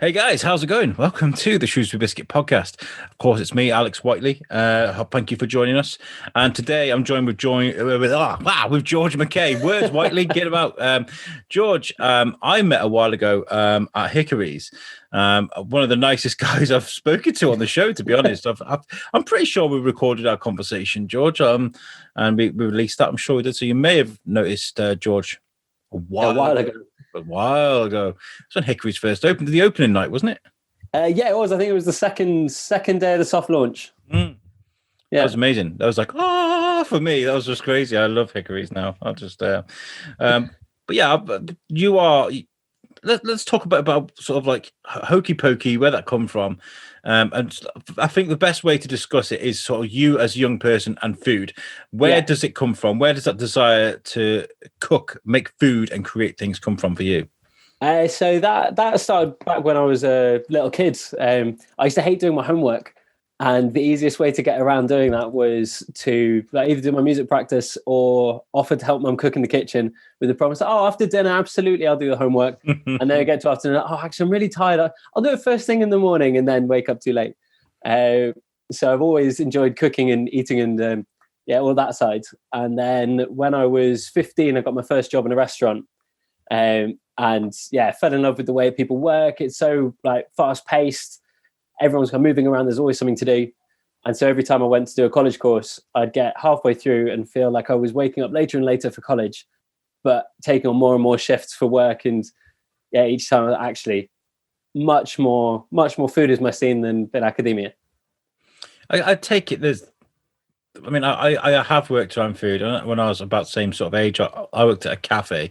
Hey guys, how's it going? Welcome to the Shrewsbury Biscuit podcast. Of course, it's me, Alex Whiteley. Thank you for joining us. And today I'm joined with George McCay. Words, Whiteley, get him out. George, I met a while ago at Hickory's. One of the nicest guys I've spoken to on the show, to be honest. I'm pretty sure we recorded our conversation, George, and we released that. I'm sure we did. So you may have noticed George a while ago. A while ago. It was when Hickory's first opened, the opening night, wasn't it? Yeah, it was. I think it was the second day of the soft launch. Yeah, that was amazing. That was like, for me, that was just crazy. I love Hickory's now. I'll just, but yeah, you are. Let's talk about sort of like hokey pokey, where that come from. And I think the best way to discuss it is sort of you as a young person and food. Where does it come from? Where does that desire to cook, make food, and create things come from for you? So that started back when I was a little kid. I used to hate doing my homework, and the easiest way to get around doing that was to either do my music practice or offer to help mum cook in the kitchen with the promise that, after dinner, absolutely, I'll do the homework. And then I get to afternoon, actually, I'm really tired. I'll do it first thing in the morning and then wake up too late. So I've always enjoyed cooking and eating and, all that side. And then when I was 15, I got my first job in a restaurant. Fell in love with the way people work. It's so fast paced. Everyone's kind of moving around. There's always something to do. And so every time I went to do a college course, I'd get halfway through and feel like I was waking up later and later for college, but taking on more and more shifts for work. And each time actually much more food is my scene than academia. I take it I have worked around food. When I was about the same sort of age, I worked at a cafe.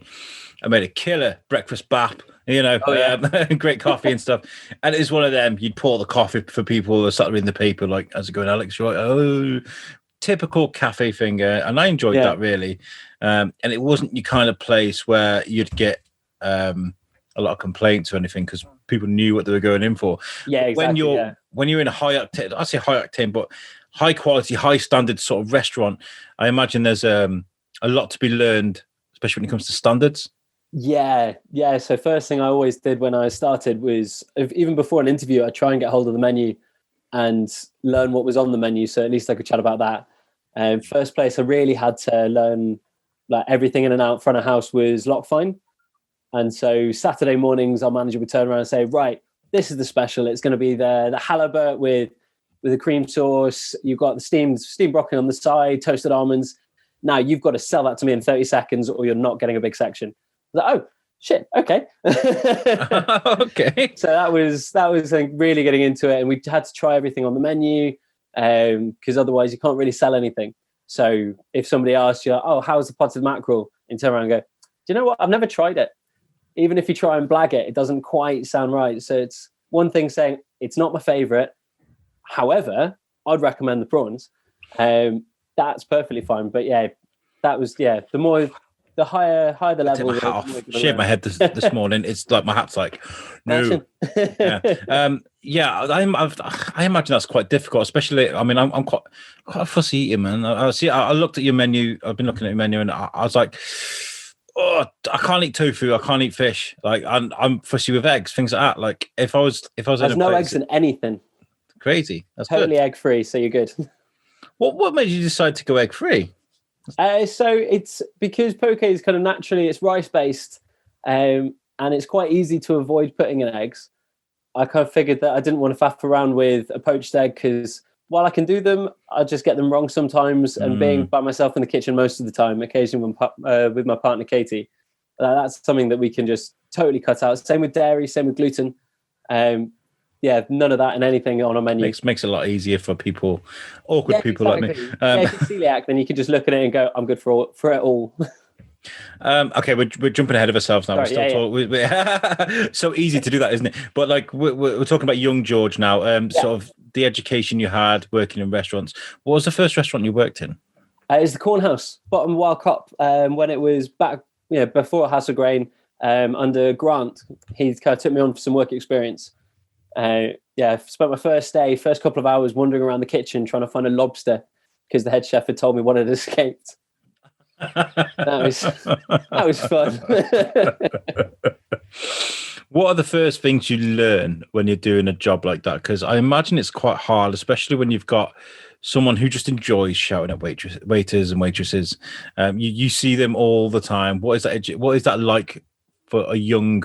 I made a killer breakfast bap, great coffee and stuff. And it's one of them, you'd pour the coffee for people that start reading the paper, like, how's it going, Alex? You're like, typical cafe finger. And I enjoyed that really. And it wasn't your kind of place where you'd get a lot of complaints or anything because people knew what they were going in for. Yeah, exactly. When you're in a high octane, but high quality, high standard sort of restaurant, I imagine there's a lot to be learned, especially when it comes to standards. Yeah. So first thing I always did when I started was, even before an interview, I'd try and get hold of the menu and learn what was on the menu, so at least I could chat about that. First place I really had to learn everything in and out front of house was lock fine. And so Saturday mornings, our manager would turn around and say, right, this is the special. It's going to be the halibut with a cream sauce. You've got the steamed broccoli on the side, toasted almonds. Now you've got to sell that to me in 30 seconds or you're not getting a big section. Oh shit, okay. Okay. So that was really getting into it, and we had to try everything on the menu because otherwise you can't really sell anything. So if somebody asks you, how's the potted mackerel, and turn around and go, do you know what, I've never tried it. Even if you try and blag it doesn't quite sound right. So it's one thing saying it's not my favorite, however I'd recommend the prawns. That's perfectly fine. But that was the higher the level. I shaved my head this morning. It's like my hat's like, no. I imagine that's quite difficult, especially. I mean, I'm quite a fussy eater, man. I looked at your menu. I've been looking at your menu, and I was like, I can't eat tofu. I can't eat fish. Like, I'm fussy with eggs, things like that. Like, if I was there's no eggs in anything. Crazy. That's totally egg free. So you're good. What made you decide to go egg free? So it's because poke is kind of naturally, it's rice based, and it's quite easy to avoid putting in eggs. I kind of figured that I didn't want to faff around with a poached egg because while I can do them, I just get them wrong sometimes. And being by myself in the kitchen most of the time, occasionally with my partner Katie, that's something that we can just totally cut out. Same with dairy, same with gluten. None of that in anything on a menu. Makes it a lot easier for people, awkward people like me. If you're celiac, then you can just look at it and go, I'm good for it all. Okay, we're jumping ahead of ourselves now. So easy to do that, isn't it? But like we're talking about young George now. Sort of the education you had working in restaurants. What was the first restaurant you worked in? It was the Cornhouse, bottom Wild Cop. When it was back, before House of Grain, under Grant, he kind of took me on for some work experience. I spent my first couple of hours wandering around the kitchen trying to find a lobster because the head chef had told me one had escaped. That was fun. What are the first things you learn when you're doing a job like that? Because I imagine it's quite hard, especially when you've got someone who just enjoys shouting at waiters and waitresses. You see them all the time. What is that? What is that like for a young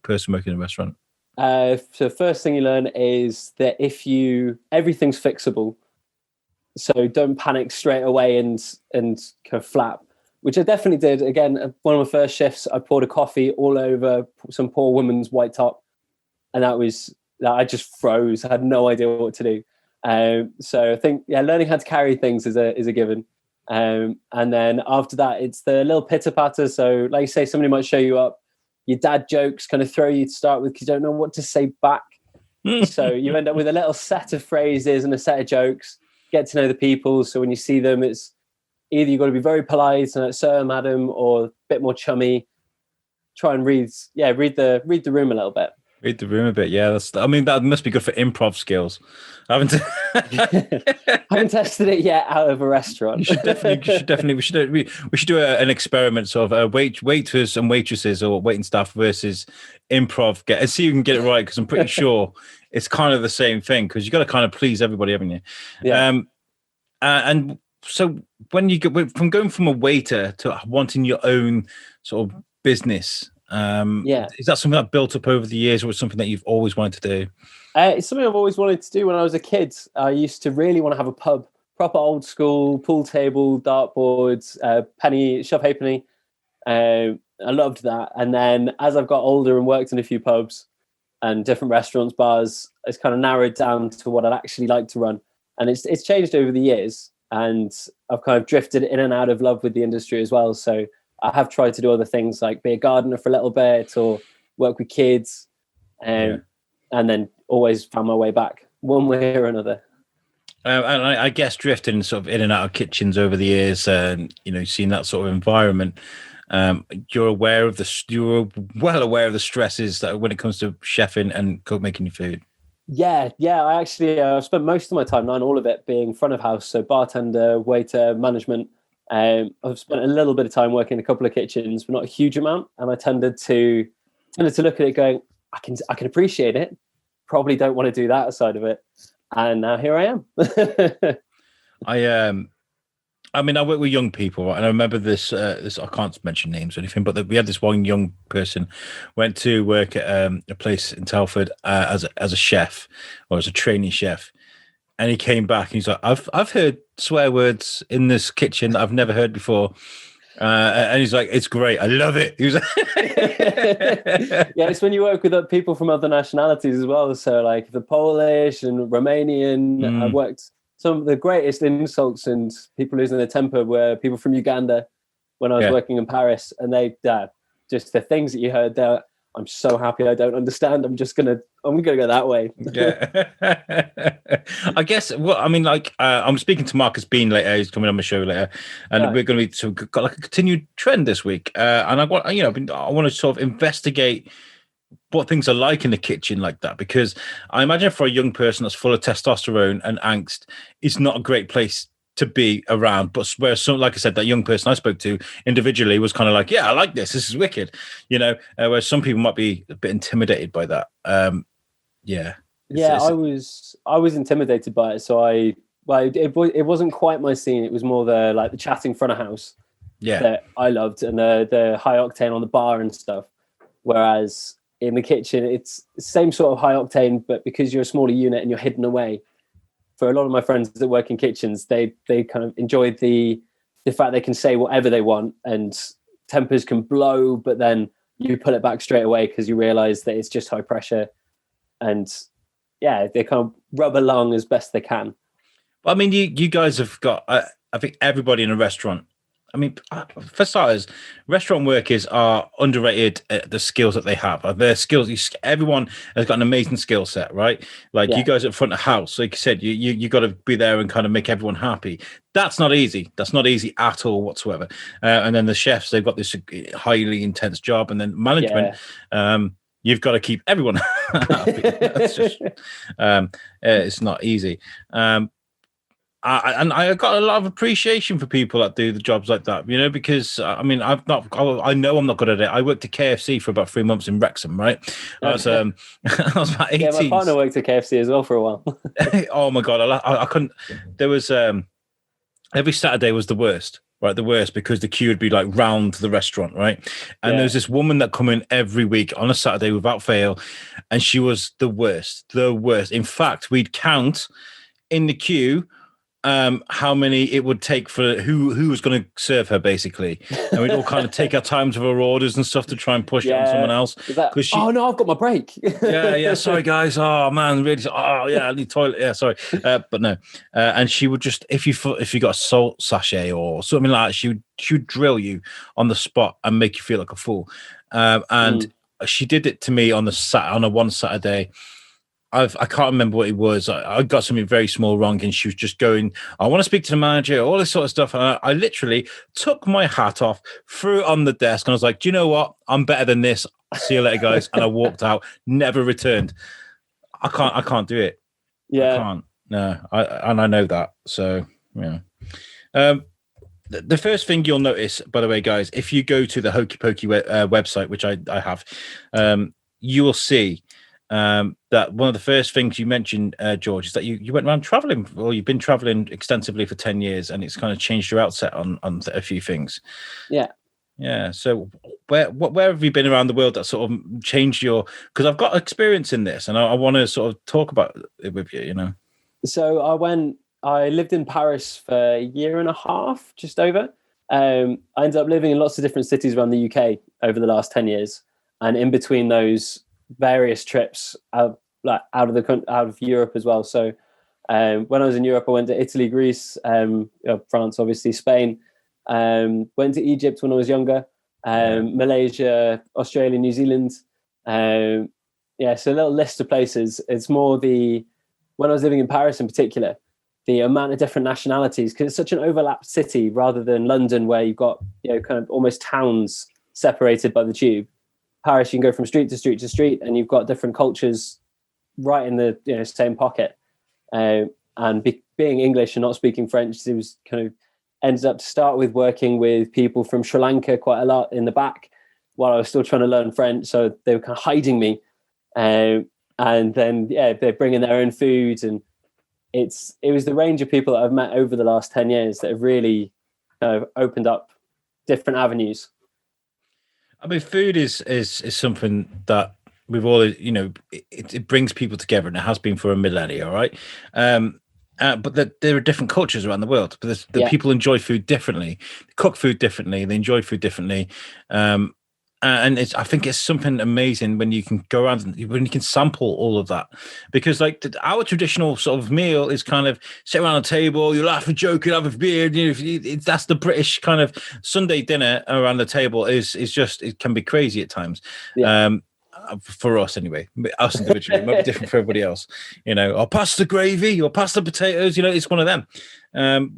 person working in a restaurant? So first thing you learn is that everything's fixable. So don't panic straight away and kind of flap, which I definitely did. Again, one of my first shifts, I poured a coffee all over some poor woman's white top, and I just froze. I had no idea what to do. So I think learning how to carry things is a given. And then after that, it's the little pitter patter. So like you say, somebody might show you up. Your dad jokes kind of throw you to start with because you don't know what to say back. So you end up with a little set of phrases and a set of jokes. Get to know the people. So when you see them, it's either you've got to be very polite and sir, madam, or a bit more chummy. Try and read the room a little bit. Read the room a bit, yeah. That must be good for improv skills. I haven't tested it yet out of a restaurant. We should do an experiment, sort of waiters and waitresses or waiting staff versus improv. And see if you can get it right, because I'm pretty sure it's kind of the same thing, because you've got to kind of please everybody, haven't you? Yeah. And so when you get from going from a waiter to wanting your own sort of business, is that something that built up over the years, or was something that you've always wanted to do? It's something I've always wanted to do. When I was a kid, I used to really want to have a pub, proper old school pool table, dartboards, shove halfpenny. I loved that. And then as I've got older and worked in a few pubs and different restaurants, bars, it's kind of narrowed down to what I'd actually like to run. And it's changed over the years, and I've kind of drifted in and out of love with the industry as well. So I have tried to do other things like be a gardener for a little bit or work with kids, and then always found my way back one way or another. And I guess drifting sort of in and out of kitchens over the years, seeing that sort of environment, you're well aware of the stresses that when it comes to chefing and making your food. Yeah. I actually I've spent most of my time, not all of it, being front of house, so bartender, waiter, management. I've spent a little bit of time working in a couple of kitchens, but not a huge amount. And I tended to look at it going, I can appreciate it. Probably don't want to do that side of it. And now here I am. I work with young people, right? And I remember this. I can't mention names or anything, but we had this one young person went to work at a place in Telford as a chef, or as a trainee chef. And he came back and he's like, I've heard swear words in this kitchen that I've never heard before. And he's like, it's great. I love it. He was like yeah, it's when you work with people from other nationalities as well. So like the Polish and Romanian, I've worked some of the greatest insults and people losing their temper were people from Uganda when I was working in Paris. And they just the things that you heard there. I'm so happy I don't understand. I'm gonna go that way. Yeah. I guess. Well, I'm speaking to Marcus Bean later. He's coming on my show later, and we're going to be got like a continued trend this week. And I want to sort of investigate what things are like in the kitchen like that, because I imagine for a young person that's full of testosterone and angst, it's not a great place to be around. But where like I said, that young person I spoke to individually was kind of like, yeah, I like this is wicked, whereas some people might be a bit intimidated by that. I was intimidated by it, so it wasn't quite my scene. It was more the chatting front of house that I loved, and the high octane on the bar and stuff, whereas in the kitchen it's the same sort of high octane, but because you're a smaller unit and you're hidden away. For a lot of my friends that work in kitchens, they kind of enjoyed the fact they can say whatever they want and tempers can blow, but then you pull it back straight away because you realize that it's just high pressure, and they kind of rub along as best they can. I mean, you guys have got, I think everybody in a restaurant. I mean, for starters, restaurant workers are underrated at the skills that they have. Their skills, everyone has got an amazing skill set, right? Like you guys at front of house, like you said, you got to be there and kind of make everyone happy. That's not easy. That's not easy at all whatsoever. And then the chefs, they've got this highly intense job, and then management. You've got to keep everyone happy. That's just, it's not easy. I got a lot of appreciation for people that do the jobs like that, because I mean, I know I'm not good at it. I worked at KFC for about 3 months in Wrexham, right? I was, I was about 18. Yeah, my partner worked at KFC as well for a while. Oh my God. I couldn't, there was, every Saturday was the worst, right? The worst, because the queue would be like round the restaurant, right? And there was this woman that come in every week on a Saturday without fail. And she was the worst, the worst. In fact, we'd count in the queue how many it would take for who was going to serve her, basically, and we'd all kind of take our times of our orders and stuff to try and push it on someone else. Oh no, I've got my break. yeah, sorry guys. Oh man, really? Oh yeah, I need toilet. Yeah, sorry, but no. And she would just, if you got a salt sachet or something like that, she would drill you on the spot and make you feel like a fool. And she did it to me on a one Saturday. I can't remember what it was. I got something very small wrong, and she was just going, I want to speak to the manager, all this sort of stuff. And I literally took my hat off, threw it on the desk, and I was like, do you know what? I'm better than this. See you later, guys. And I walked out, never returned. I can't do it. Yeah. I can't. No. I know that. So, yeah. The first thing you'll notice, by the way, guys, if you go to the Hokey Pokey website, which I have, you will see that one of the first things you mentioned, George, is that you went around traveling, or you've been traveling extensively for 10 years, and it's kind of changed your outset on a few things. Yeah. So where have you been around the world that sort of changed because I've got experience in this, and I want to sort of talk about it with you, So I lived in Paris for a year and a half, just over. I ended up living in lots of different cities around the UK over the last 10 years. And in between those various trips out of Europe as well. So when I was in Europe, I went to Italy, Greece, France, obviously, Spain. Went to Egypt when I was younger, Malaysia, Australia, New Zealand. So a little list of places. It's more when I was living in Paris in particular, the amount of different nationalities, because it's such an overlapped city rather than London, where you've got kind of almost towns separated by the tube. Paris, you can go from street to street to street, and you've got different cultures right in the same pocket. And being English and not speaking French, it was kind of ended up to start with working with people from Sri Lanka quite a lot in the back while I was still trying to learn French. So they were kind of hiding me, and then they're bringing their own food, and it was the range of people that I've met over the last 10 years that have really opened up different avenues. I mean, food is something that we've all, it brings people together, and it has been for a millennia, all right? But there are different cultures around the world. But people enjoy food differently, they cook food differently, they enjoy food differently. And I think it's something amazing when you can go around and when you can sample all of that, because like our traditional sort of meal is kind of sit around a table, you laugh and joke, you have a beer. That's the British kind of Sunday dinner around the table is just, it can be crazy at times. For us anyway, us individually. It might be different for everybody else, or pass the gravy or pass the potatoes, it's one of them.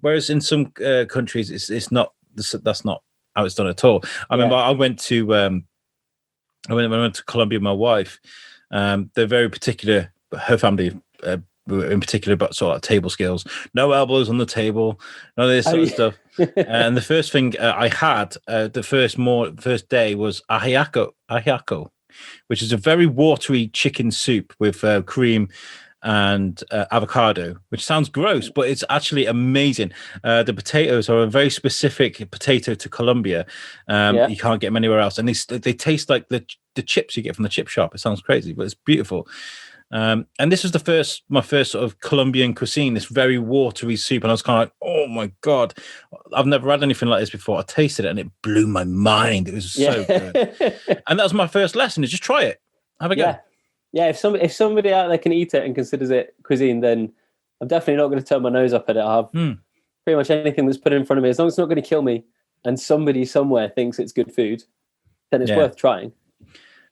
Whereas in some countries it's not, that's not how it's done at all. I remember I went to Colombia with my wife. They're very particular, her family in particular, about sort of table skills. No elbows on the table, none of this sort of stuff. And the first thing I had the first day was ajiaco, which is a very watery chicken soup with cream and avocado, which sounds gross, but it's actually amazing. The potatoes are a very specific potato to Colombia. You can't get them anywhere else, and they taste like the chips you get from the chip shop. It sounds crazy, but it's beautiful. And this was my first sort of Colombian cuisine, this very watery soup, and I was kind of like, oh my God, I've never had anything like this before. I tasted it and it blew my mind. It was so good. And that was my first lesson, is just try it. Have a go. Yeah, if somebody out there can eat it and considers it cuisine, then I'm definitely not going to turn my nose up at it. I'll have pretty much anything that's put in front of me, as long as it's not going to kill me and somebody somewhere thinks it's good food, then it's worth trying.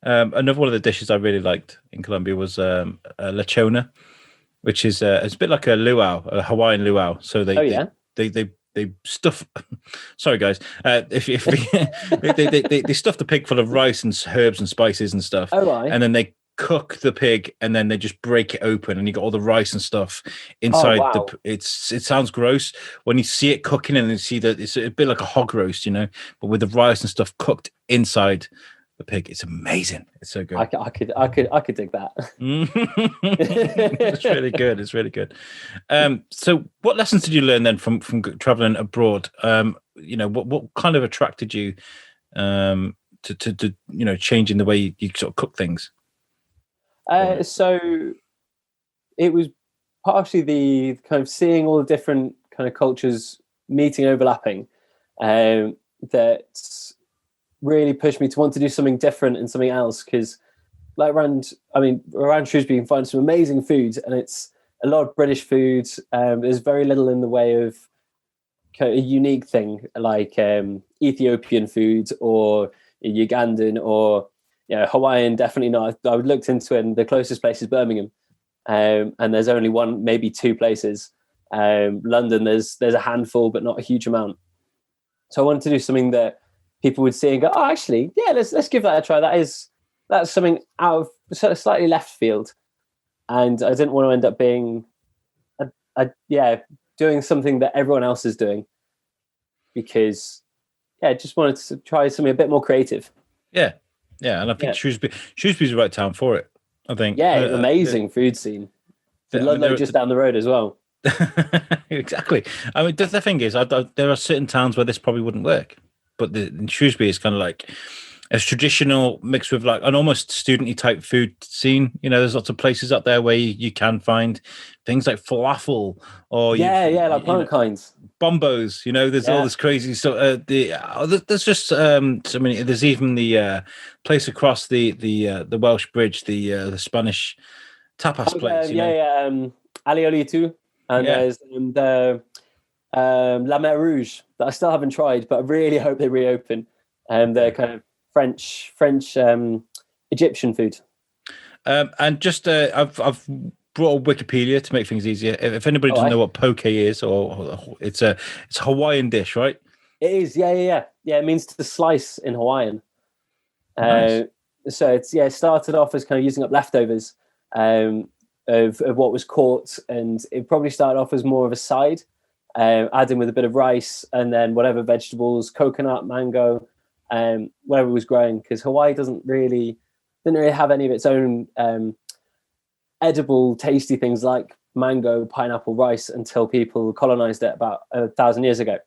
Another one of the dishes I really liked in Colombia was lechona, which is it's a bit like a luau, a Hawaiian luau. So they stuff. Sorry, guys. They stuff the pig full of rice and herbs and spices and stuff. Oh, right. And then they cook the pig and then they just break it open, and you got all the rice and stuff Oh inside. wow. It sounds gross when you see it cooking, and you see that it's a bit like a hog roast, but with the rice and stuff cooked inside the pig. It's amazing. It's so good. I could dig that. It's really good. It's really good. So what lessons did you learn then from traveling abroad? What kind of attracted you to changing the way you sort of cook things? So it was partially the kind of seeing all the different kind of cultures meeting, overlapping, that really pushed me to want to do something different and something else. Because around Shrewsbury, you can find some amazing food, and it's a lot of British food. There's very little in the way of kind of a unique thing like Ethiopian food or Ugandan or Hawaiian. Definitely not. I looked into it, and the closest place is Birmingham, and there's only one, maybe two places. London, there's a handful, but not a huge amount. So I wanted to do something that people would see and go, oh, actually, yeah, let's give that a try. That's something out of sort of slightly left field, and I didn't want to end up being doing something that everyone else is doing, because I just wanted to try something a bit more creative. Yeah, and I think Shrewsbury's the right town for it. I think. An amazing food scene. Ludlow just down the road as well. Exactly. I mean, the thing is, there are certain towns where this probably wouldn't work, but in Shrewsbury is kind of like a traditional mixed with like an almost studenty type food scene. There's lots of places up there where you can find things like falafel or like plant kinds, bombos. There's all this crazy stuff. There's just so many. There's even the place across the Welsh Bridge, the Spanish tapas place. Alioli too, and there's the La Mer Rouge that I still haven't tried, but I really hope they reopen. And they're kind of French Egyptian food. And just I've brought up Wikipedia to make things easier. If anybody doesn't know what poke is, or it's a Hawaiian dish, right? It is, yeah. It means to slice in Hawaiian. Nice. So it started off as kind of using up leftovers of what was caught, and it probably started off as more of a side, adding with a bit of rice and then whatever vegetables, coconut, mango, whatever was growing, because Hawaii didn't really have any of its own edible, tasty things like mango, pineapple, rice until people colonized it about 1,000 years ago.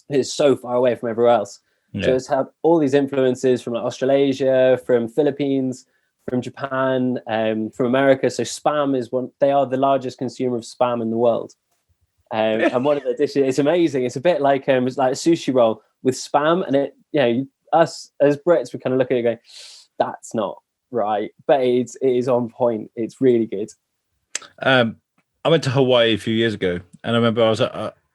It's so far away from everywhere else. Yeah. So it's had all these influences from like Australasia, from Philippines, from Japan, from America. So spam is they are the largest consumer of spam in the world. And one of the dishes, it's amazing. It's a bit like it's like a sushi roll with spam, and us as Brits, we kind of look at it going, that's not right, but it is on point. It's really good. I went to Hawaii a few years ago, and I remember I was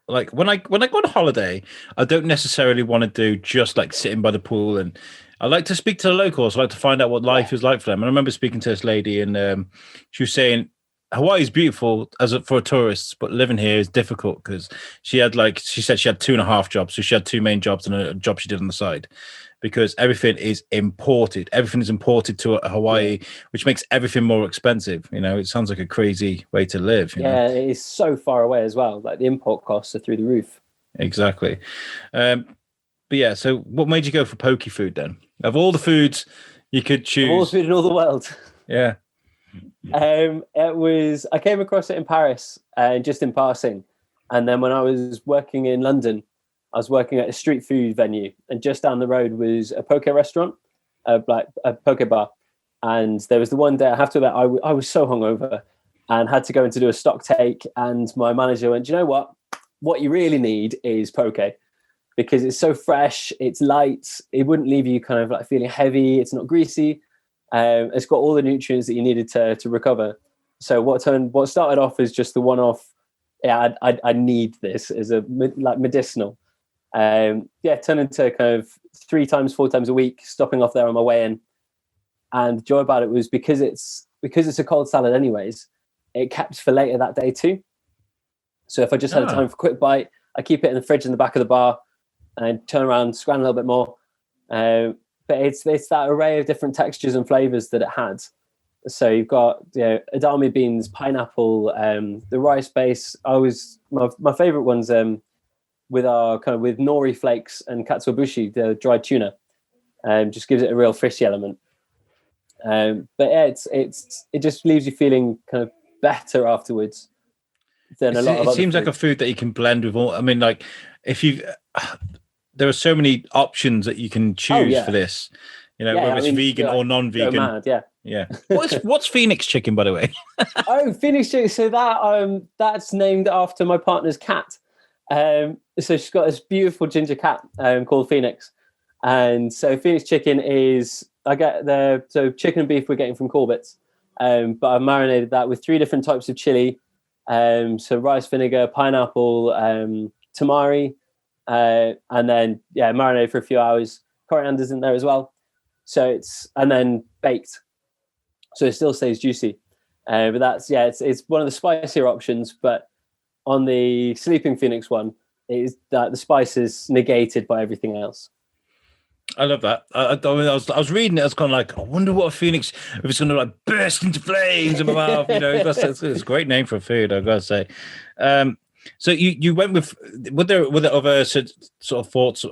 like when I go on holiday, I don't necessarily want to do just like sitting by the pool, and I like to speak to the locals. I like to find out what life is like for them. And I remember speaking to this lady, and she was saying Hawaii is beautiful for tourists, but living here is difficult because she said she had 2.5 jobs, so she had 2 main jobs and a job she did on the side, because everything is imported. Everything is imported to Hawaii, which makes everything more expensive. It sounds like a crazy way to live. It is so far away as well. Like the import costs are through the roof. Exactly. But yeah, so what made you go for poke food then? Of all the foods you could choose, all the food in all the world. Yeah. I came across it in Paris, just in passing, and then when I was working in London, I was working at a street food venue, and just down the road was a poke restaurant, like a poke bar. And there was the one day, I have to admit, I was so hungover and had to go in to do a stock take. And my manager went, "Do you know what? What you really need is poke, because it's so fresh, it's light, it wouldn't leave you kind of like feeling heavy, it's not greasy. It's got all the nutrients that you needed to recover." So what started off as just the one-off, I need this as a like medicinal. Turned into kind of 3 times, 4 times a week, stopping off there on my way in. And the joy about it was because it's a cold salad anyways, it kept for later that day too. So if I just had a time for a quick bite, I keep it in the fridge in the back of the bar and turn around, scran a little bit more. But it's that array of different textures and flavors that it had So you've got edamame beans, pineapple, the rice base. My favorite ones with nori flakes and katsuobushi, the dried tuna. Just gives it a real fishy element. But yeah, it just leaves you feeling kind of better afterwards than a lot of It other seems like food. a food that you can blend with all. I mean, like if you, there are so many options that you can choose for this. Whether it's vegan or non-vegan. Go mad, yeah. Yeah. What's Phoenix chicken, by the way? Oh, Phoenix chicken. So that's named after my partner's cat. So she's got this beautiful ginger cat called Phoenix. And so Phoenix chicken is, chicken and beef we're getting from Corbett's. But I've marinated that with 3 different types of chili. So rice vinegar, pineapple, tamari, and then marinated for a few hours. Coriander's in there as well. So and then baked. So it still stays juicy. But it's one of the spicier options. But on the Sleeping Phoenix one, is that the spice is negated by everything else. I love that. I was reading it. I was kind of like, I wonder what a phoenix, if it's going to like burst into flames in my mouth. It's a great name for a food, I've got to say. So you went with, were there other sort of thoughts,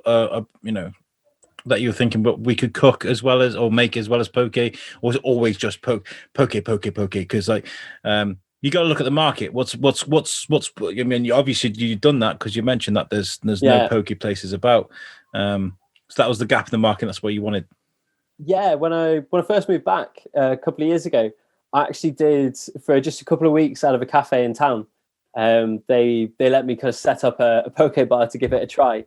that you were thinking, but we could cook as well as, or make as well as poke, or was it always just poke? Because like, you got to look at the market. What's? I mean, obviously you've done that because you mentioned that there's no poke places about. So that was the gap in the market. That's what you wanted. Yeah, when I first moved back a couple of years ago, I actually did for just a couple of weeks out of a cafe in town. They let me kind of set up a poke bar to give it a try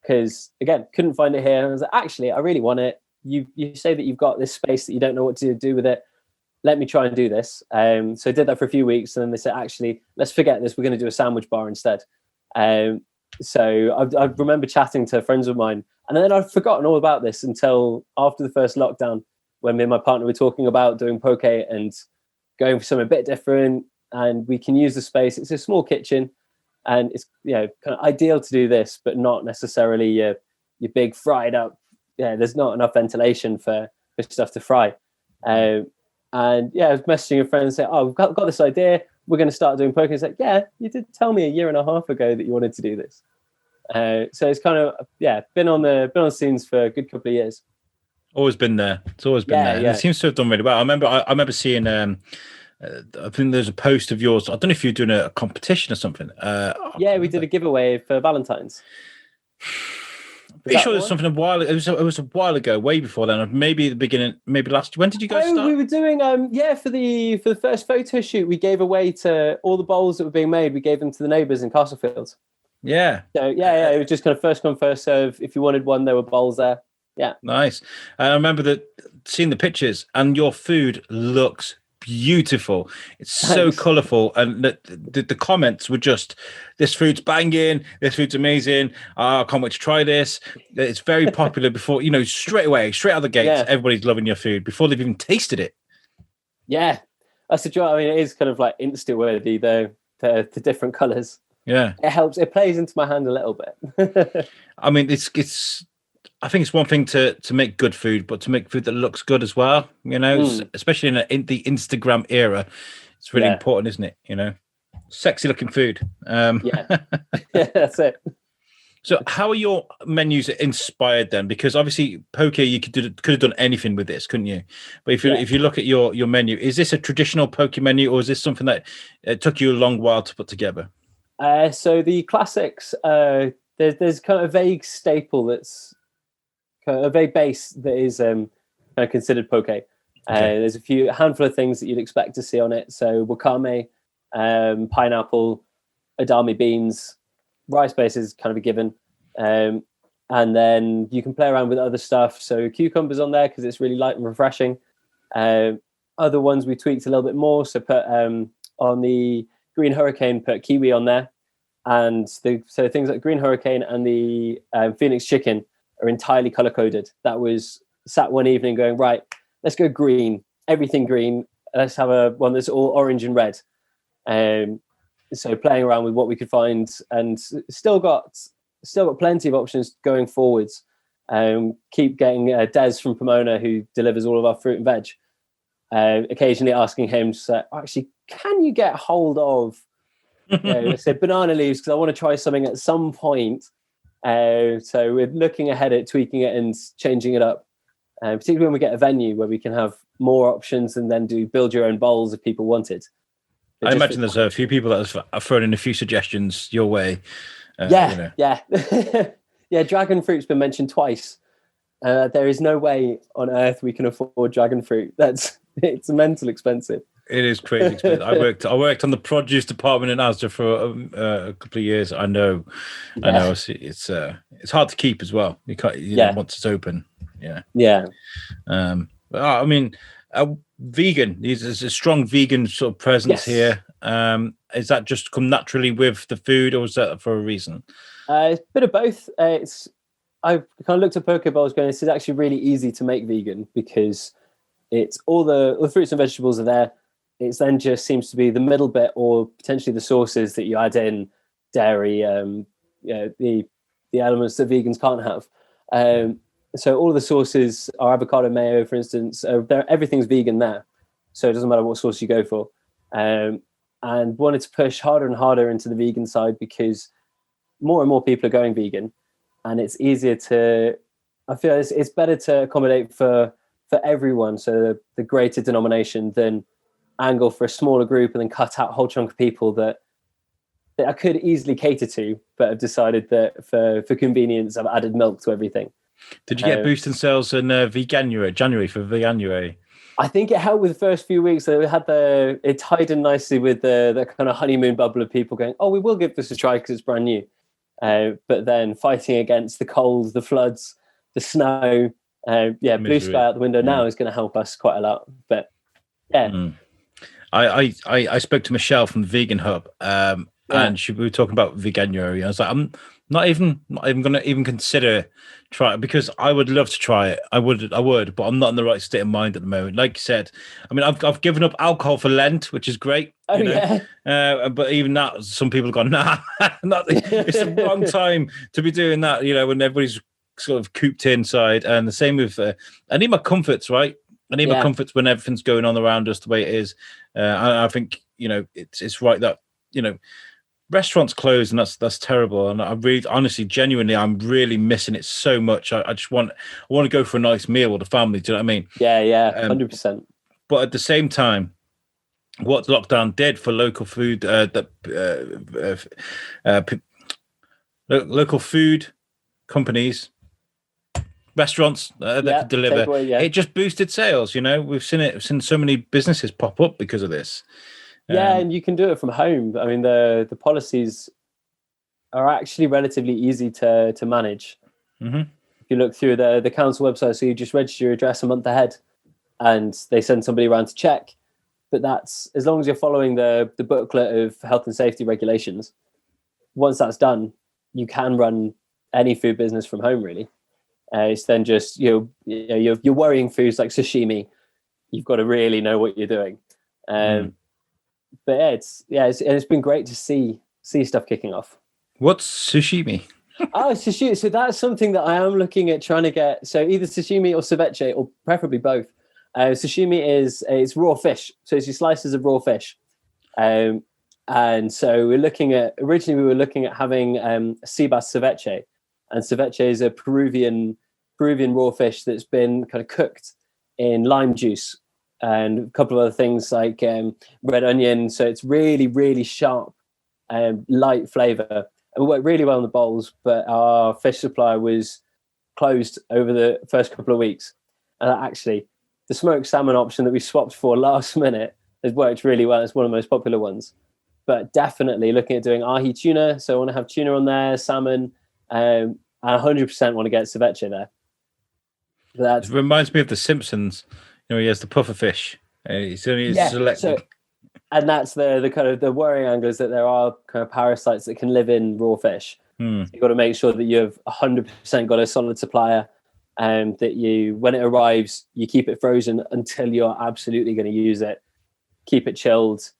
because again couldn't find it here. And I was like, actually, I really want it. You say that you've got this space that you don't know what to do with it. Let me try and do this. So I did that for a few weeks, and then they said, actually, let's forget this. We're going to do a sandwich bar instead. So I remember chatting to friends of mine, and then I'd forgotten all about this until after the first lockdown, when me and my partner were talking about doing poke and going for something a bit different, and we can use the space. It's a small kitchen, and it's kind of ideal to do this, but not necessarily your big fried up. Yeah, there's not enough ventilation for stuff to fry. I was messaging a friend and saying, "Oh, we've got this idea. We're going to start doing poke." It's like, "Yeah, you did tell me a year and a half ago that you wanted to do this." So it's kind of been on the scenes for a good couple of years. Always been there. It's always been there. And it seems to have done really well. I remember seeing. I think there's a post of yours. I don't know if you're doing a competition or something. We did a giveaway for Valentine's. Pretty sure there's something a while. It was a while ago, way before then. Maybe the beginning, maybe last. When did you guys start? We were doing for the first photo shoot. We gave away to all the bowls that were being made. We gave them to the neighbours in Castlefield. Yeah. So it was just kind of first come first serve. If you wanted one, there were bowls there. Yeah. Nice. I remember seeing the pictures, and your food looks beautiful. It's so colourful, and the comments were just, "This food's banging. This food's amazing. I can't wait to try this." It's very popular. Before straight out of the gates, everybody's loving your food before they've even tasted it. Yeah, that's the joy. I mean, it is kind of like Insta worthy though. The different colours. Yeah, it helps. It plays into my hand a little bit. I mean, it's. I think it's one thing to make good food, but to make food that looks good as well. Especially in the Instagram era, it's really important, isn't it? Sexy looking food. Yeah, that's it. So, how are your menus inspired then? Because obviously, poke, you could have done anything with this, couldn't you? But if you look at your menu, is this a traditional poke menu, or is this something that it took you a long while to put together? So the classics, there's kind of a vague staple that's kind of a vague base that is kind of considered poke. There's a handful of things that you'd expect to see on it. So wakame, pineapple, edamame beans, rice base is kind of a given. And then you can play around with other stuff. So cucumbers on there because it's really light and refreshing. Other ones we tweaked a little bit more. So put on the Green Hurricane, put kiwi on there. And so things like Green Hurricane and the Phoenix chicken are entirely color-coded. That was sat one evening going, right, let's go green, everything green. Let's have one that's all orange and red. So playing around with what we could find, and still got plenty of options going forwards. Keep getting Des from Pomona, who delivers all of our fruit and veg. occasionally asking him to say, actually, can you get hold of, say banana leaves? Because I want to try something at some point. So we're looking ahead at tweaking it and changing it up, particularly when we get a venue where we can have more options and then build your own bowls if people want it. I imagine there's a few people that have thrown in a few suggestions your way. Yeah. Yeah, dragon fruit's been mentioned twice. There is no way on earth we can afford dragon fruit. It's mental expensive. It is crazy expensive. I worked on the produce department in Asda for a couple of years. I know. It's hard to keep as well. You can't. Once it's open. Yeah. I mean, vegan. There's a strong vegan sort of presence here. Is that just come naturally with the food, or is that for a reason? It's a bit of both. I've kind of looked at poke bowls going, this is actually really easy to make vegan because it's all the fruits and vegetables are there. It then just seems to be the middle bit or potentially the sauces that you add in, dairy, the elements that vegans can't have. So all of the sauces are avocado mayo, for instance. Everything's vegan there. So it doesn't matter what sauce you go for. And wanted to push harder and harder into the vegan side because more and more people are going vegan. And it's easier I feel it's better to accommodate for everyone. So the greater denomination than angle for a smaller group and then cut out a whole chunk of people that I could easily cater to, but have decided that for convenience, I've added milk to everything. Did you get a boost in sales in January for Veganuary? I think it helped with the first few weeks. So it tied in nicely with the kind of honeymoon bubble of people going, oh, we will give this a try because it's brand new. But then fighting against the cold, the floods, the snow, blue sky out the window now is going to help us quite a lot. But yeah. I spoke to Michelle from the Vegan Hub, and we were talking about Veganuary. I was like, I'm not even going to even consider try it because I would love to try it. I would, but I'm not in the right state of mind at the moment. Like you said, I mean, I've given up alcohol for Lent, which is great. But even that, some people have gone, nah, it's the wrong time to be doing that. When everybody's sort of cooped inside, and the same with I need my comforts, right? I need my comforts when everything's going on around us the way it is. I think it's right that restaurants closed, and that's terrible. And I really, honestly, genuinely, I'm really missing it so much. I want to go for a nice meal with the family. Do you know what I mean? Yeah, 100%. But at the same time, what lockdown did for local food, local food companies, restaurants that could deliver, it just boosted sales. We've seen so many businesses pop up because of this. And you can do it from home. I mean, the policies are actually relatively easy to manage. Mm-hmm. If you look through the council website, so you just register your address a month ahead and they send somebody around to check. But that's as long as you're following the booklet of health and safety regulations. Once that's done, you can run any food business from home, really. It's then just you're worrying foods like sashimi. You've got to really know what you're doing. But it's been great to see stuff kicking off. What's sashimi? Sashimi. So that's something that I am looking at trying to get. So either sashimi or ceviche, or preferably both. Sashimi it's raw fish. So it's your slices of raw fish. And so originally we were looking at having sea bass ceviche. And ceviche is a Peruvian raw fish that's been kind of cooked in lime juice and a couple of other things like red onion. So it's really, really sharp, light flavor. And it worked really well in the bowls, but our fish supplier was closed over the first couple of weeks. And actually, the smoked salmon option that we swapped for last minute has worked really well. It's one of the most popular ones. But definitely looking at doing ahi tuna. So I want to have tuna on there, salmon, and 100% want to get ceviche there. It reminds me of The Simpsons. He has the puffer fish. He's only selected. And that's the kind of the worrying angle is that there are kind of parasites that can live in raw fish. So you've got to make sure that you've 100% got a solid supplier, and that when it arrives, you keep it frozen until you're absolutely going to use it. Keep it chilled.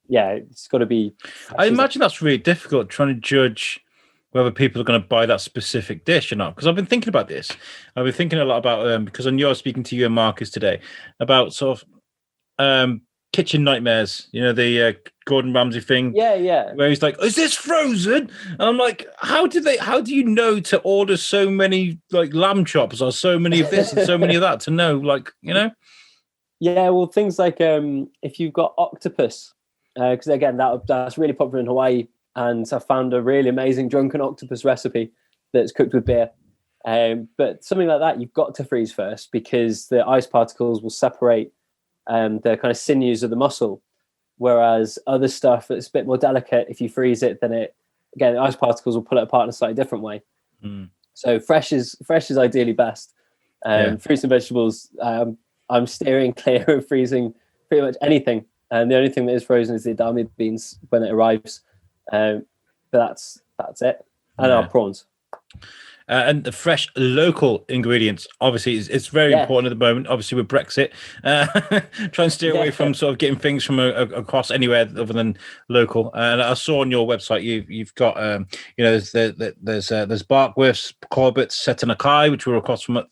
Yeah, it's got to be. I imagine that's really difficult trying to judge whether people are going to buy that specific dish or not. Because I've been thinking about this. I've been thinking a lot about, because I knew I was speaking to you and Marcus today, about sort of Kitchen Nightmares, the Gordon Ramsay thing. Yeah. Where he's like, "Is this frozen?" And I'm like, how do you know to order so many like lamb chops or so many of this and so many of that to know, Yeah, well, things like if you've got octopus, because again, that's really popular in Hawaii, and I found a really amazing drunken octopus recipe that's cooked with beer. But something like that, you've got to freeze first, because the ice particles will separate the kind of sinews of the muscle. Whereas other stuff that's a bit more delicate, if you freeze it, then the ice particles will pull it apart in a slightly different way. So fresh is ideally best. Fruits and vegetables, I'm steering clear of freezing pretty much anything. And the only thing that is frozen is the edamame beans when it arrives. But that's it. And our prawns. And the fresh local ingredients, obviously, it's very important at the moment. Obviously, with Brexit, try and steer away from sort of getting things from across anywhere other than local. And I saw on your website you've got there's Barkworth's, Corbett's, Setanakai, which were across from us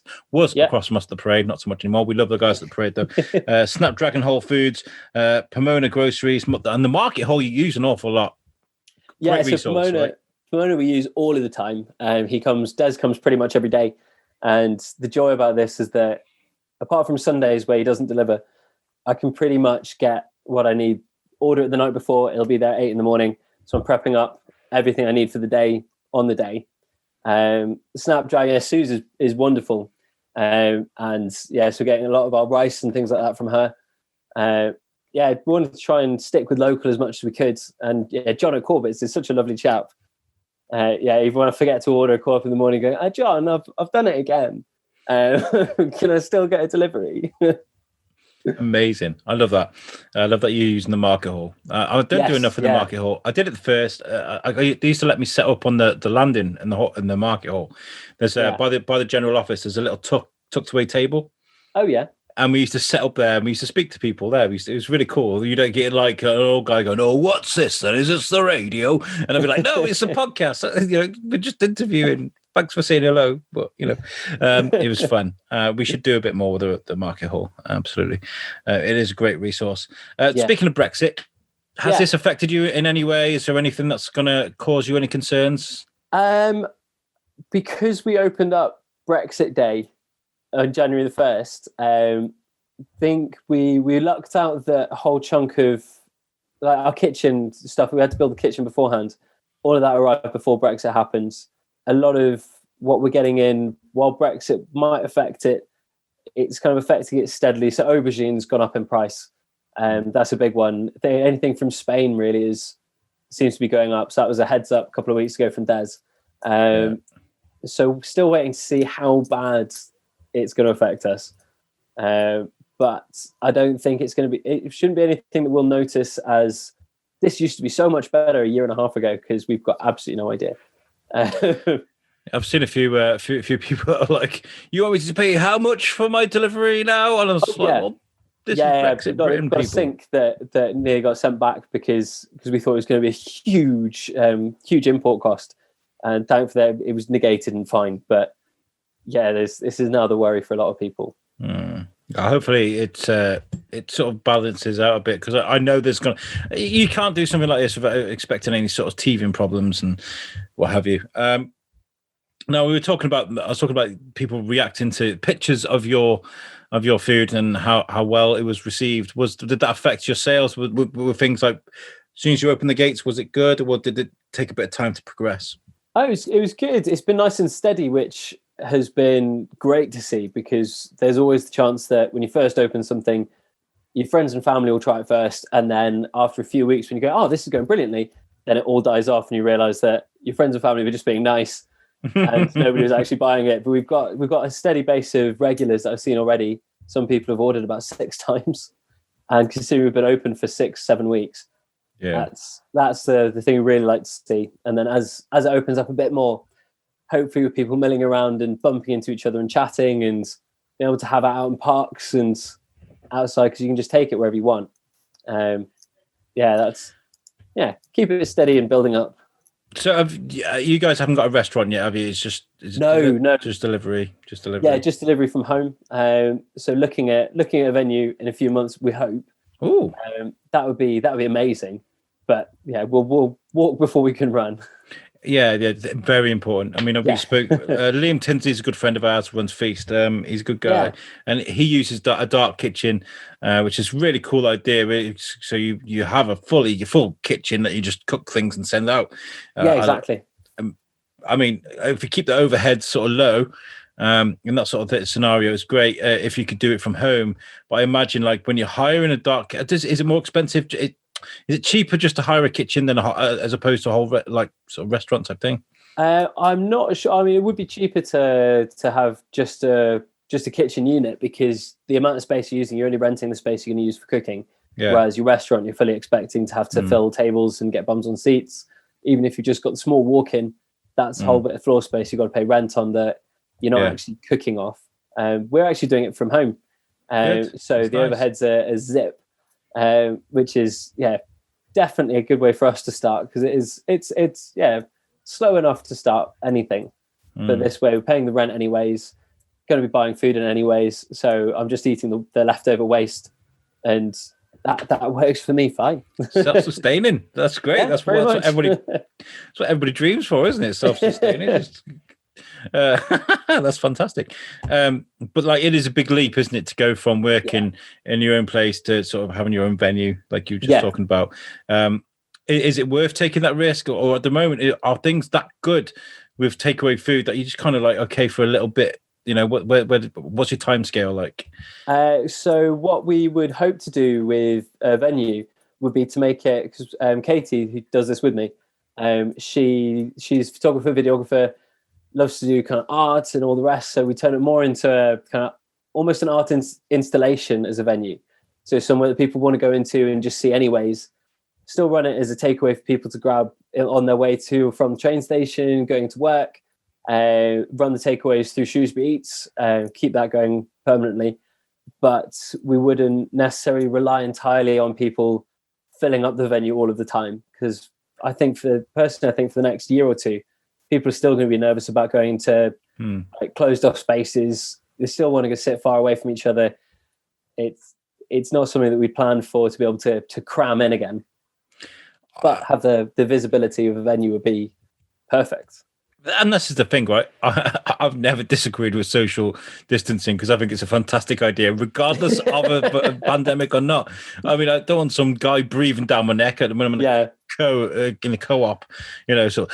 at the parade. Not so much anymore. We love the guys at the parade though. Snapdragon Whole Foods, Pomona Groceries, and the Market Hall you use an awful lot. Great resource, Pomona. right? Pomona we use all of the time. Des comes pretty much every day. And the joy about this is that apart from Sundays where he doesn't deliver, I can pretty much get what I need, order it the night before, it'll be there at 8 a.m. So I'm prepping up everything I need for the day on the day. Snapdragon Suze is wonderful. So getting a lot of our rice and things like that from her. We wanted to try and stick with local as much as we could. And John at Corbett's is such a lovely chap. Even when I forget to order a call up in the morning, going, John, I've done it again. Can I still get a delivery? Amazing. I love that. I love that you're using the Market Hall. I don't do enough of the Market Hall. I did it first. They used to let me set up on the landing in the Market Hall. There's by the general office. There's a little tucked away table. Oh yeah. And we used to set up there, and we used to speak to people there. It was really cool. You don't get like an old guy going, "Oh, what's this? Then is this the radio?" And I'd be like, "No, it's a podcast. We're just interviewing. Thanks for saying hello." But it was fun. We should do a bit more with the Market Hall. Absolutely, it is a great resource. Speaking of Brexit, has this affected you in any way? Is there anything that's going to cause you any concerns? Because we opened up Brexit Day on January the 1st, I think we lucked out that a whole chunk of like our kitchen stuff. We had to build the kitchen beforehand. All of that arrived before Brexit happens. A lot of what we're getting in, while Brexit might affect it, it's kind of affecting it steadily. So aubergine's gone up in price. That's a big one. Anything from Spain really seems to be going up. So that was a heads up a couple of weeks ago from Des. So still waiting to see how bad it's going to affect us. But I don't think it shouldn't be anything that we'll notice as this used to be so much better a year and a half ago, because we've got absolutely no idea. I've seen a few people that are like, "You want me to pay how much for my delivery now?" And I was well, this is Brexit Britain people. I think that nearly got sent back because we thought it was going to be a huge import cost, and thankfully it was negated and fine. But this is now the worry for a lot of people. Hopefully it sort of balances out a bit, because I know you can't do something like this without expecting any sort of teething problems and what have you. Now I was talking about people reacting to pictures of your food and how well it was received. Did that affect your sales? Were things like, as soon as you opened the gates, was it good, or did it take a bit of time to progress? Oh, it was good. It's been nice and steady, which has been great to see, because there's always the chance that when you first open something, your friends and family will try it first, and then after a few weeks when you go, "Oh, this is going brilliantly," then it all dies off and you realize that your friends and family were just being nice and nobody was actually buying it. But we've got a steady base of regulars that I've seen already. Some people have ordered about 6 times, and considering we've been open for 6-7 weeks, that's the thing we really like to see. And then as it opens up a bit more, hopefully with people milling around and bumping into each other and chatting, and being able to have it out in parks and outside, because you can just take it wherever you want. Keep it steady and building up. So you guys haven't got a restaurant yet, have you? No, just delivery. Yeah, just delivery from home. So looking at a venue in a few months, we hope. Oh, That would be amazing. But yeah, we'll walk before we can run. yeah, very important. I mean, we Yeah. spoke. Liam Tinsley is a good friend of ours. Runs Feast. He's a good guy, Yeah. and he uses a dark kitchen, which is a really cool idea. So you have a full kitchen that you just cook things and send out. Yeah, exactly. I mean, if you keep the overhead sort of low, in that sort of scenario, it's great if you could do it from home. But I imagine, like, when you're hiring a dark, is it more expensive? Is it cheaper just to hire a kitchen than as opposed to a whole like sort of restaurant type thing? I'm not sure. I mean, it would be cheaper to have just a kitchen unit, because the amount of space you're using, you're only renting the space you're going to use for cooking. Yeah. Whereas your restaurant, you're fully expecting to have to fill tables and get bums on seats. Even if you've just got the small walk-in, that's a whole bit of floor space you've got to pay rent on that you're not actually cooking off. We're actually doing it from home. So That's the nice. overhead's a zip, which is definitely a good way for us to start, because it's slow enough to start anything. But this way, we're paying the rent anyways, going to be buying food in anyways, so I'm just eating the leftover waste, and that works for me fine. Self-sustaining. That's great. Yeah, that's what everybody dreams for, isn't it? Self-sustaining. That's fantastic. But like, it is a big leap, isn't it, to go from working in your own place to sort of having your own venue, like you were just talking about. Is it worth taking that risk, or at the moment are things that good with takeaway food that you just kind of like, okay, for a little bit, you know, what's your time scale like? So what we would hope to do with a venue would be to make it, because Katie, who does this with me, she's photographer, videographer, loves to do kind of art and all the rest. So we turn it more into a kind of almost an art installation as a venue. So somewhere that people want to go into and just see anyways. Still run it as a takeaway for people to grab on their way to or from the train station, going to work. Run the takeaways through Shrewsbury Eats, keep that going permanently. But we wouldn't necessarily rely entirely on people filling up the venue all of the time, because I think for the next year or two, people are still going to be nervous about going to like closed off spaces. They still want to go sit far away from each other. It's not something that we planned for to be able to cram in again. But have the visibility of a venue would be perfect. And this is the thing, right? I've never disagreed with social distancing, because I think it's a fantastic idea, regardless of a pandemic or not. I mean, I don't want some guy breathing down my neck at the moment in the co-op, you know. So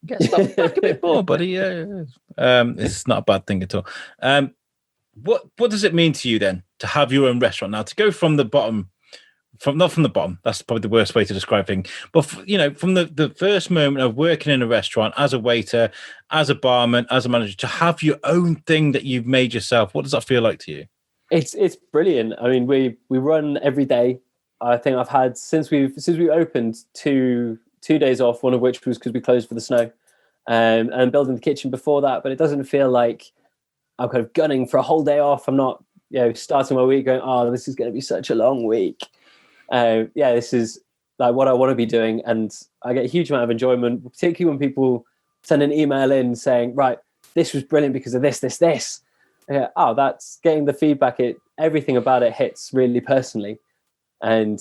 get stuff back a bit more, buddy. It's not a bad thing at all. What does it mean to you then to have your own restaurant now? To go from the bottom. Not from the bottom, that's probably the worst way to describe things, but from the first moment of working in a restaurant as a waiter, as a barman, as a manager, to have your own thing that you've made yourself, what does that feel like to you? It's brilliant. I mean, we run every day. I think I've had since we opened two days off, one of which was because we closed for the snow, and building the kitchen before that. But it doesn't feel like I'm kind of gunning for a whole day off. I'm not starting my week going, oh, this is going to be such a long week. This is like what I want to be doing, and I get a huge amount of enjoyment, particularly when people send an email in saying, right, this was brilliant because of this. That's getting the feedback. Everything about it hits really personally, and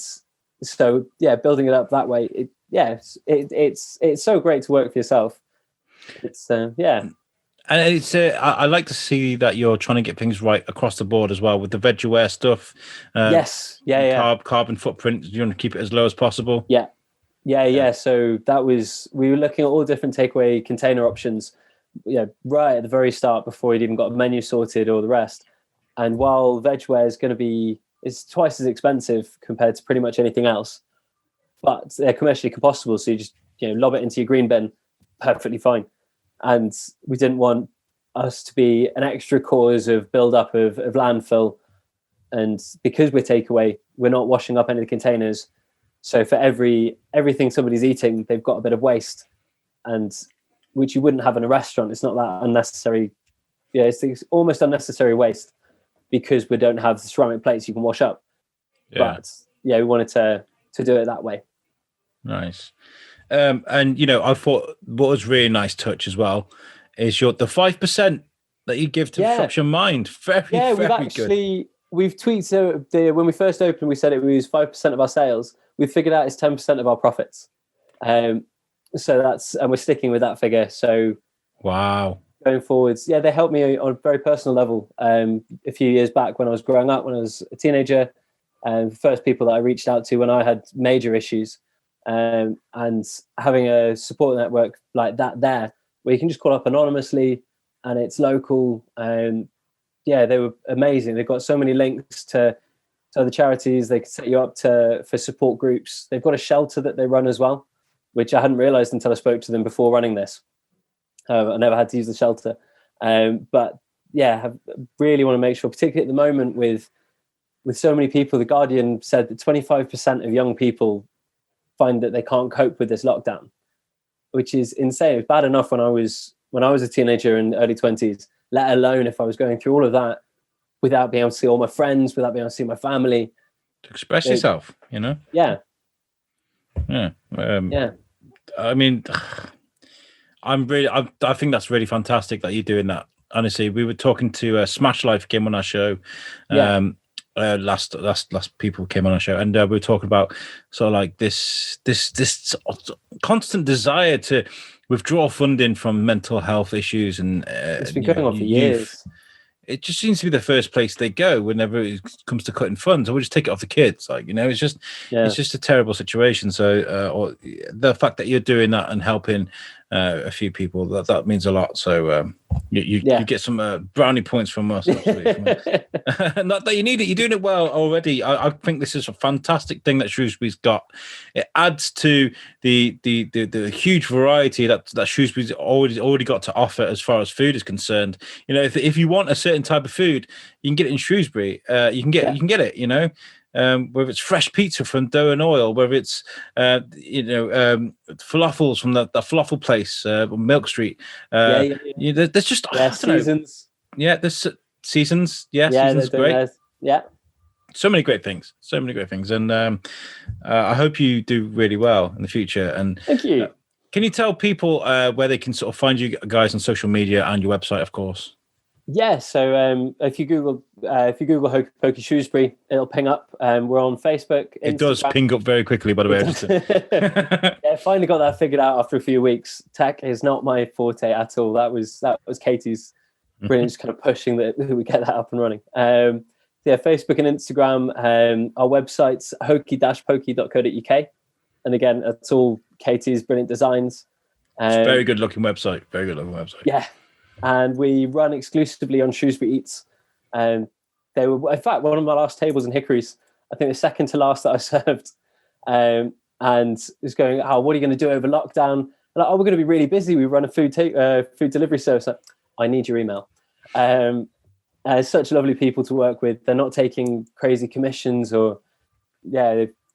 so building it up that way. It's so great to work for yourself. And it's I like to see that you're trying to get things right across the board as well with the veggieware stuff. Yes, carbon footprint. You want to keep it as low as possible. Yeah. So we were looking at all different takeaway container options, right at the very start before we'd even got a menu sorted or the rest. And while vegware is twice as expensive compared to pretty much anything else, but they're commercially compostable, so you just lob it into your green bin, perfectly fine. And we didn't want us to be an extra cause of build-up of landfill. And because we're takeaway, we're not washing up any of the containers. So for everything somebody's eating, they've got a bit of waste, and which you wouldn't have in a restaurant. It's not that unnecessary. It's almost unnecessary waste because we don't have the ceramic plates you can wash up. But we wanted to do it that way. Nice. And I thought what was really nice touch as well is the 5% that you give to Disruption Mind. Very, very we've good. we've tweaked when we first opened, we said it was 5% of our sales. We've figured out it's 10% of our profits. So and we're sticking with that figure. So wow. Going forwards, yeah, they helped me on a very personal level. A few years back when I was growing up, when I was a teenager, and the first people that I reached out to when I had major issues, and having a support network like that there, where you can just call up anonymously and it's local. Yeah, they were amazing. They've got so many links to other charities. They can set you up for support groups. They've got a shelter that they run as well, which I hadn't realized until I spoke to them before running this. I never had to use the shelter. But yeah, I really want to make sure, particularly at the moment with so many people, The Guardian said that 25% of young people find that they can't cope with this lockdown, which is insane. It was bad enough when I was a teenager in early 20s, let alone if I was going through all of that without being able to see all my friends, without being able to see my family. To express yourself, you know? Yeah. Yeah. Yeah. I mean, I think that's really fantastic that you're doing that. Honestly, we were talking to Smash Life came on our show. Last people came on our show, and we were talking about sort of like this constant desire to withdraw funding from mental health issues, and it's been going on for years. It just seems to be the first place they go whenever it comes to cutting funds. I would just take it off the kids, like, you know. It's just a terrible situation. So, or the fact that you're doing that and helping a few people, that means a lot. So you get some brownie points from us. Not that you need it, you're doing it well already. I think this is a fantastic thing that Shrewsbury's got. It adds to the huge variety that Shrewsbury's already got to offer as far as food is concerned. You know, if you want a certain type of food, you can get it in Shrewsbury. You can get it, you know. Whether it's fresh pizza from Dough and Oil, whether it's falafels from the falafel place, Milk Street. There's just seasons. There's seasons. Seasons great. So many great things. And I hope you do really well in the future. And thank you. Can you tell people where they can sort of find you guys on social media and your website, of course? Yeah, so if you Google Hoke Pokey Shrewsbury, it'll ping up. We're on Facebook, Instagram. It does ping up very quickly, by the way. Yeah, finally got that figured out after a few weeks. Tech is not my forte at all. That was Katie's brilliant, just kind of pushing that we get that up and running. Facebook and Instagram. Our website's hokey-pokey.co.uk, and again, it's all Katie's brilliant designs. It's a very good looking website. Yeah. And we run exclusively on Shrewsbury Eats. They were, in fact, one of my last tables in Hickory's, I think the second to last that I served. And was going, what are you going to do over lockdown? Like, we're going to be really busy. We run a food delivery service. Like, I need your email. Such lovely people to work with. They're not taking crazy commissions they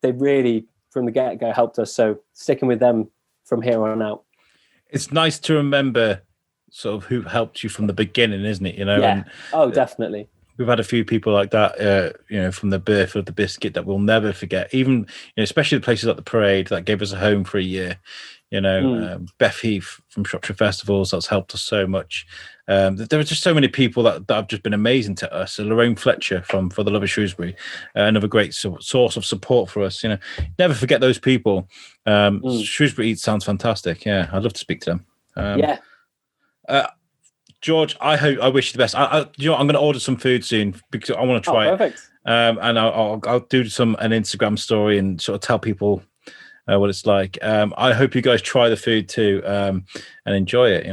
really, from the get-go, helped us. So sticking with them from here on out. It's nice to remember sort of who helped you from the beginning, isn't it? You know, definitely. We've had a few people like that, from the birth of the biscuit that we'll never forget. Even, especially the places like the Parade that gave us a home for a year. Beth Heath from Shropshire Festivals, that's helped us so much. There are just so many people that have just been amazing to us. Lorraine Fletcher from For the Love of Shrewsbury, another great source of support for us. Never forget those people. Shrewsbury Eats sounds fantastic. Yeah, I'd love to speak to them. George, I wish you the best. I'm going to order some food soon because I want to try it. Perfect. And I'll do an Instagram story and sort of tell people what it's like. I hope you guys try the food too and enjoy it.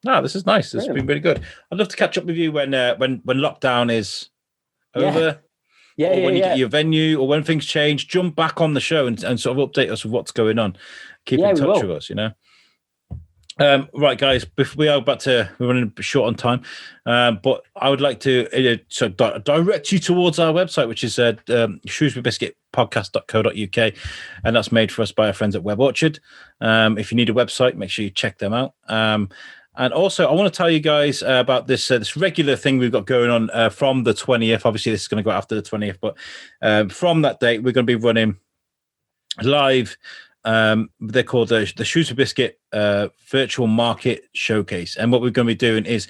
This is nice. This has been really good. I'd love to catch up with you when lockdown is over. Or when you get your venue, or when things change, jump back on the show and sort of update us with what's going on. Keep in touch with us. Right, guys, we're running short on time, but I would like to direct you towards our website, which is shrewsburybiscuitpodcast.co.uk, and that's made for us by our friends at Web Orchard. If you need a website, make sure you check them out. And also, I want to tell you guys about this regular thing we've got going on from the 20th. Obviously, this is going to go after the 20th, but from that date, we're going to be running live They're called the Shrewsbury Biscuit Virtual Market Showcase. And what we're going to be doing is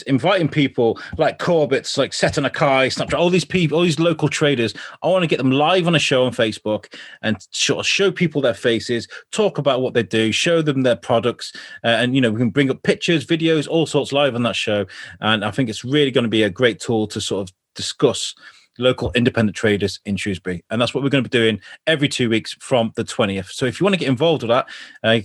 inviting people like Corbett's, like Set on a Kai, Snapchat, all these people, all these local traders. I want to get them live on a show on Facebook and sort of show people their faces, talk about what they do, show them their products. And, we can bring up pictures, videos, all sorts live on that show. And I think it's really going to be a great tool to sort of discuss local independent traders in Shrewsbury. And that's what we're going to be doing every 2 weeks from the 20th. So if you want to get involved with that,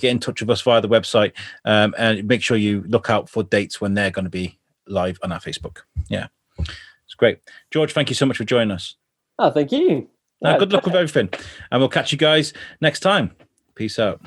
get in touch with us via the website, and make sure you look out for dates when they're going to be live on our Facebook. Yeah, it's great. George, thank you so much for joining us. Oh, thank you. Good luck with everything. And we'll catch you guys next time. Peace out.